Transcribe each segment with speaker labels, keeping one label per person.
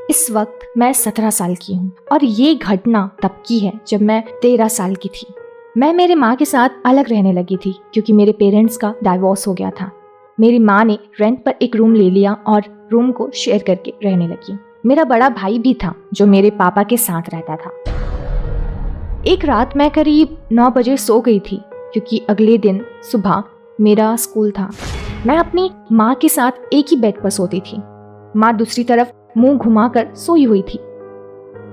Speaker 1: इस वक्त मैं 17 साल की हूँ और ये घटना तब की है जब मैं 13 साल की थी। मैं मेरे माँ के साथ अलग रहने लगी थी क्योंकि मेरे पेरेंट्स का डाइवोर्स हो गया था। मेरी माँ ने रेंट पर एक रूम ले लिया और रूम को शेयर करके रहने लगी। मेरा बड़ा भाई भी था जो मेरे पापा के साथ रहता था। एक रात मैं करीब 9 बजे सो गई थी क्योंकि अगले दिन सुबह मेरा स्कूल था। मैं अपनी माँ के साथ एक ही बेड पर सोती थी। माँ दूसरी तरफ मुंह घुमाकर सोई हुई थी।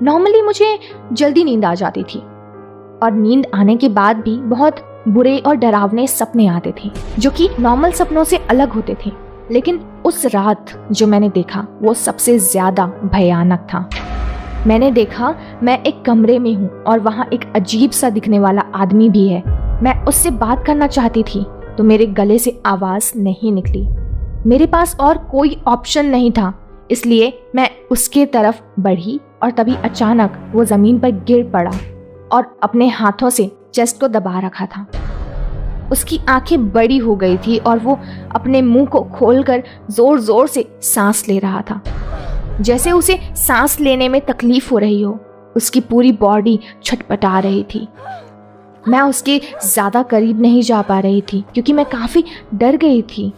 Speaker 1: नॉर्मली मुझे जल्दी नींद आ जाती थी और नींद आने के बाद भी बहुत बुरे और डरावने सपने आते थे जो कि नॉर्मल सपनों से अलग होते थे। लेकिन उस रात जो मैंने देखा वो सबसे ज्यादा भयानक था। मैंने देखा मैं एक कमरे में हूँ और वहाँ एक अजीब सा दिखने वाला आदमी भी है। मैं उससे बात करना चाहती थी तो मेरे गले से आवाज नहीं निकली। मेरे पास और कोई ऑप्शन नहीं था, इसलिए मैं उसके तरफ बढ़ी और तभी अचानक वो जमीन पर गिर पड़ा और अपने हाथों से चेस्ट को दबा रखा था। उसकी आंखें बड़ी हो गई थी और वो अपने मुंह को खोलकर जोर जोर से सांस ले रहा था, जैसे उसे सांस लेने में तकलीफ हो रही हो। उसकी पूरी बॉडी छटपटा रही थी। मैं उसके ज्यादा करीब नहीं जा पा रही थी क्योंकि मैं काफी डर गई थी।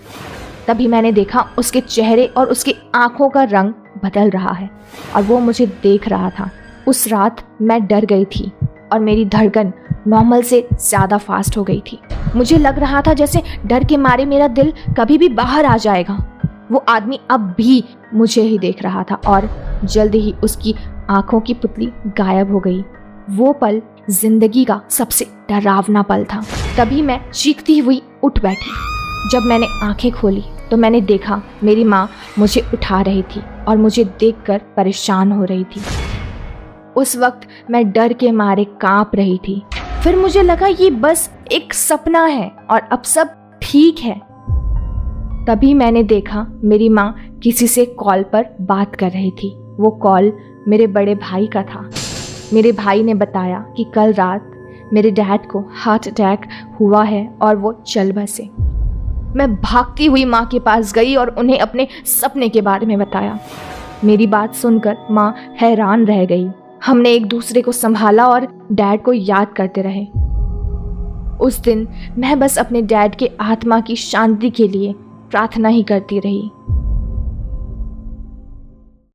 Speaker 1: तभी मैंने देखा उसके चेहरे और उसके आंखों का रंग बदल रहा है और वो मुझे देख रहा था। उस रात मैं डर गई थी और मेरी धड़कन नॉर्मल से ज़्यादा फास्ट हो गई थी। मुझे लग रहा था जैसे डर के मारे मेरा दिल कभी भी बाहर आ जाएगा। वो आदमी अब भी मुझे ही देख रहा था और जल्द ही उसकी आंखों की पुतली गायब हो गई। वो पल जिंदगी का सबसे डरावना पल था। तभी मैं चीखती हुई उठ बैठी। जब मैंने आंखें खोली तो मैंने देखा मेरी माँ मुझे उठा रही थी और मुझे देखकर परेशान हो रही थी। उस वक्त मैं डर के मारे कांप रही थी। फिर मुझे लगा ये बस एक सपना है और अब सब ठीक है। तभी मैंने देखा मेरी माँ किसी से कॉल पर बात कर रही थी। वो कॉल मेरे बड़े भाई का था। मेरे भाई ने बताया कि कल रात मेरे डैड को हार्ट अटैक हुआ है और वो चल बसे। मैं भागती हुई माँ के पास गई और उन्हें अपने सपने के बारे में बताया। मेरी बात सुनकर माँ हैरान रह गई। हमने एक दूसरे को संभाला और डैड को याद करते रहे। उस दिन मैं बस अपने डैड के आत्मा की शांति के लिए प्रार्थना ही करती रही।